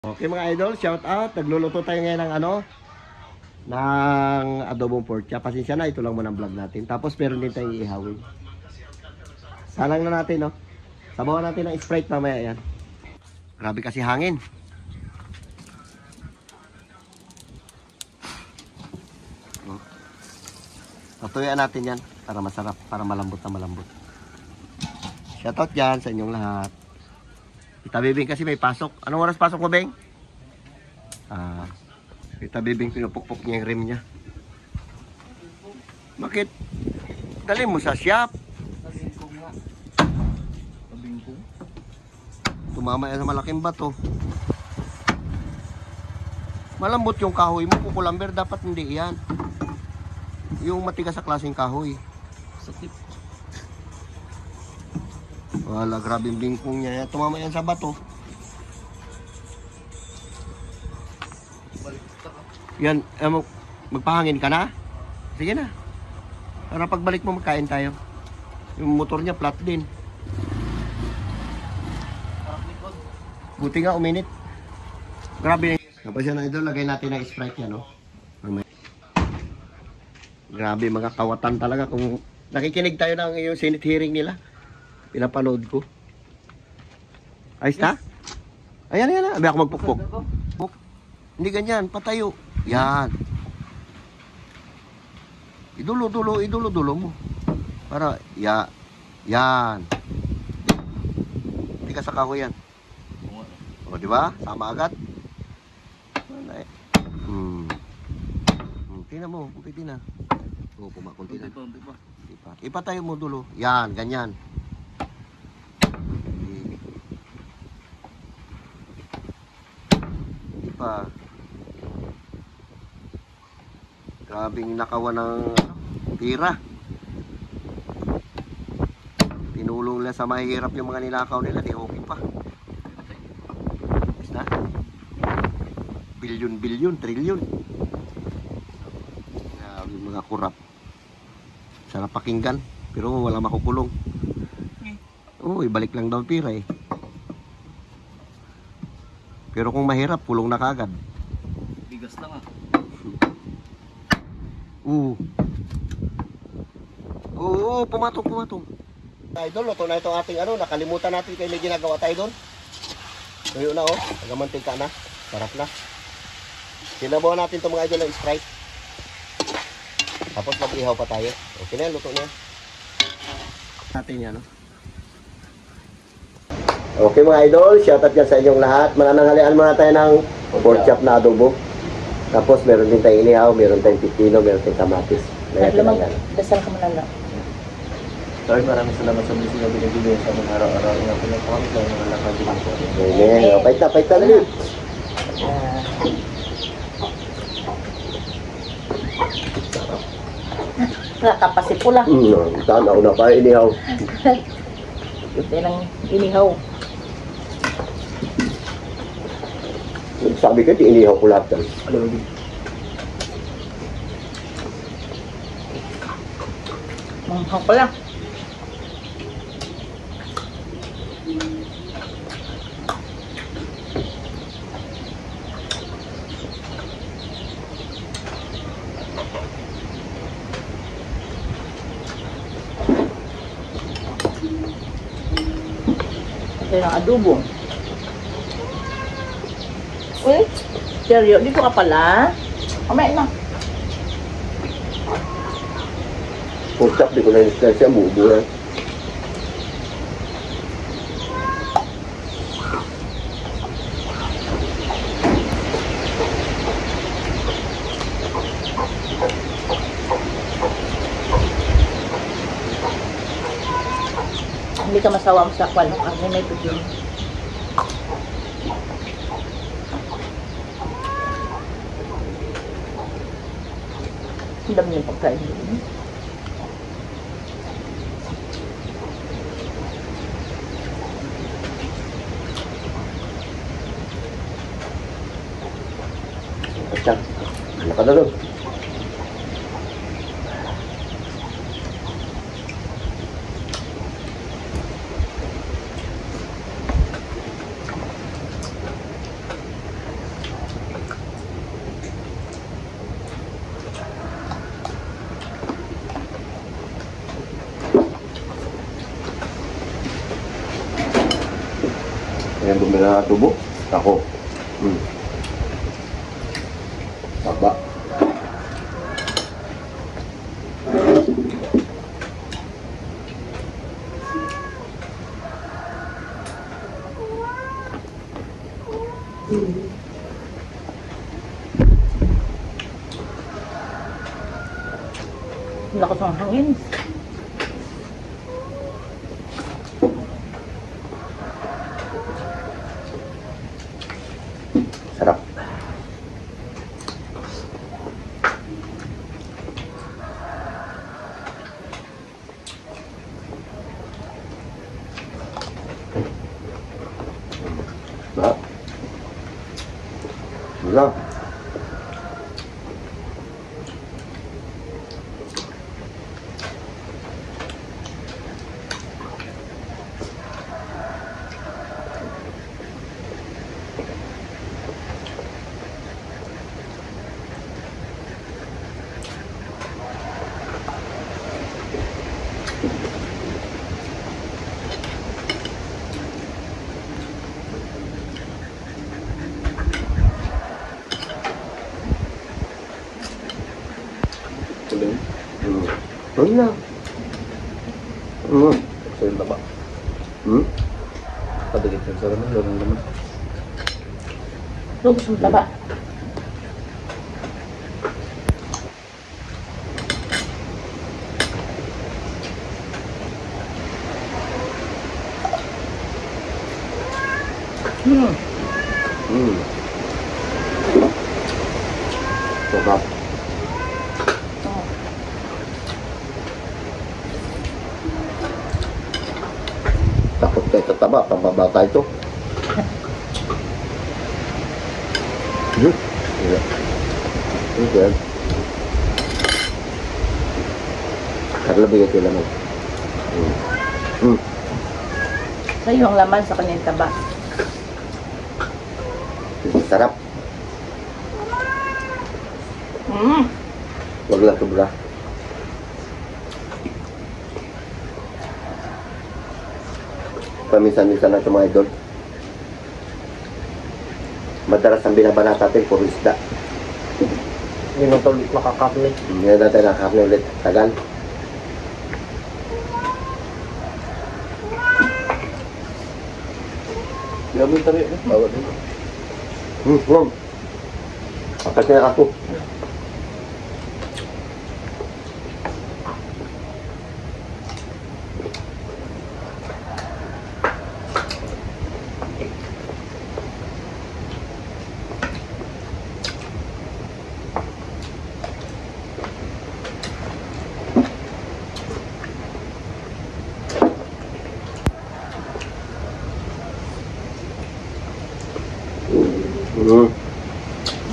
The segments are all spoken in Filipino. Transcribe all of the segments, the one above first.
Okay mga idol, shout out. Nagluluto tayo ngayon ng ng adobong pork chop. Pasensya na, ito lang muna ang vlog natin. Tapos meron din tayong ihawin. Salang na natin, no? Sabawan natin ng Sprite mamaya yan. Grabe kasi hangin. Patuyaan natin yan para masarap, para malambot na malambot. Shout out dyan sa inyong lahat. Tita Bibing kasi may pasok. Anong oras pasok mo, Beng? Tita Bibing pinupukpok niya yung rim niya. Bakit? Dali mo sa shop. Tumama yan sa malaking bato. Malambot yung kahoy mo. Kukulamber, dapat hindi yan. Yung matigas sa klaseng kahoy. Sakit. Wala, grabe yung bingkong niya. Tumama yan sa bato. Yan, magpahangin ka na? Sige na. Para pagbalik mo magkain tayo. Yung motor niya flat din. Buti nga uminit. Grabe. Tapos yan idol, lagay natin ng Sprite yan, no? Grabe, mga kawatan talaga. Kung nakikinig tayo ng yung Senate hearing nila, pinapanood ko. Ayos na? Ayan, ayan. Abi ako magpukpok. Hindi ganyan, patayo. Yan. Idulo mo. Para, yan. Hindi ka sa kahoy yan. O, di ba? Sama agad. Tingnan mo, kunti na. O, kunti na. Ipatayo mo dulo. Yan, ganyan. Pa. Grabing nakawan ng tira. Tinulong lang sa mahihirap yung mga ninakaw nila, di okay pa. Basta bilyon, trilyon. Grabe mga kurap. Sarap pakinggan, pero wala makukulong. Oo, ibalik lang daw pira eh. Pero kung mahirap, pulong na kagad. Bigas lang ah. Oo, pumatong. Idol, luto na itong ating nakalimutan natin kayo may ginagawa tayo doon. Tuyo na nagamantika na. Sarap na. Sinabawan natin itong mga idol ng Sprite. Tapos mag-ihaw pa tayo. Okay na, luto na. Natin yan, Okay mga idol, shoutout dyan sa inyong lahat. Manananghalian muna tayo ng pork chop na adobo. Tapos meron din tayong inihaw, meron tayong pipino, meron tayong kamatis. Dasal ka muna lang. Lord, maraming salamat sa blessing na binibigay sa mga araw-araw na pinagpapakit lang ng mga lakad po. Amen. Paita ulit. Nakapasi pula. Tanaw na pa inihaw. Ito lang inihaw. Sabi ko, di inihaw ko lahat yan. Manghang pala. Ito yung adobo. Uy, seryo, dito ka pala. Kamay na. Pork chop, di ko na yung siya, bubo yan. Hindi ka masawang sa kwan. Kasi may pipin. Ang dami yung pagkain doon. Basta, ano ka na doon? Wala tubo. Ako. Baba. Lakas ng hangin. Sarap. Sarap. Sarap. Tuloy. Ano na? Sa yung taba. Padagit yung sarap ng lorong naman. Lubos mo taba. Sarap. Takot kayo sa taba, pambabata ito. Okay. Karla bigay ko lang. Sa'yo ang laman sa kanyang taba. Sarap. Wag lang sobra. Paminsan-minsan lang ito mga idol. Madalas ang binabanata natin, puro isda. Hindi nang tuloy makakapli. Hindi na natin nakakapin ulit. Tagal. Gamit tayo. Bawat dito. Wag. Kapag na ako.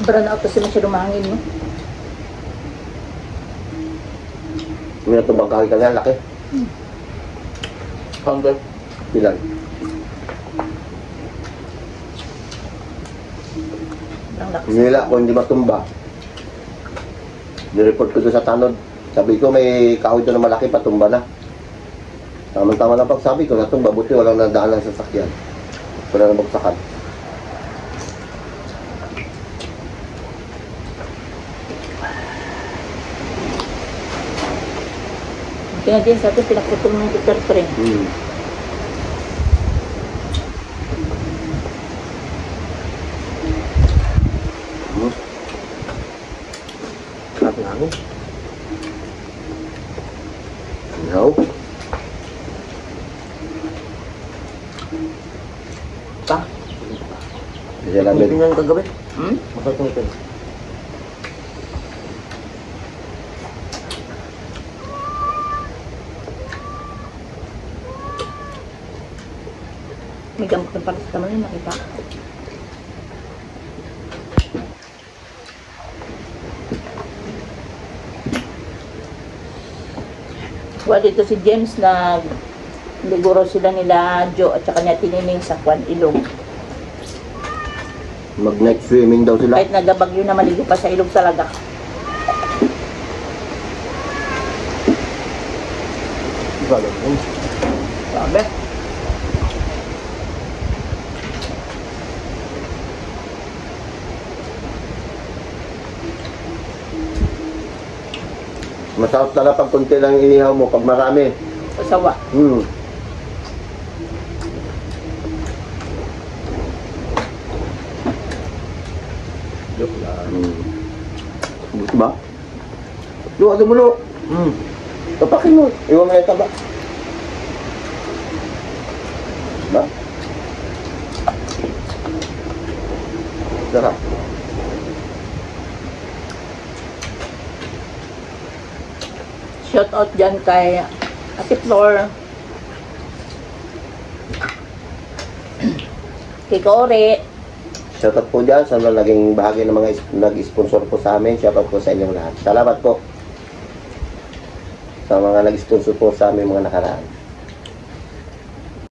Sobrang na auto sila siya lumangin, no? Hindi na ito bangkaki ka nga, laki. Hanggang. Ilan? Ang lakas. Nila ko hindi matumba. Nireport ko doon sa tanod. Sabi ko may kahoy doon na malaki, patumba na. Tama-tama lang pagsabi ko, natumba. Buti walang nadaan ng sasakyan. Wala na magsakan. Kaya din sa atin, pinakutong ng Peter Pring. Sarap ng hangin. Ihaw. Pa? Kasi namin. Ngipin yan kagabi. Hmm? Masarap ngipin. May gamot ng paracetamol yun, nakita. Well, dito si James na liguro sila nila Joe at saka niya tinining sa Kwan Ilog. Mag-night swimming daw sila. Kahit nagabagyo na maligo pa sa ilog talaga. Bago yun. Sabi. Masarap talaga pag kunti lang inihaw mo, pag marami. Sawa. Joke lang. Gusto ba? Luwa, dumulo. Tapakin mo. Iwan mo na yung taba. Diba? Sarap. Shout out dyan kay Ate Flor. Kay Kore. Shoutout po dyan sa mga naging bahagi ng mga nag-sponsor po sa amin. Shoutout po sa inyong lahat. Salamat po sa mga nag-sponsor po sa amin mga nakaraan.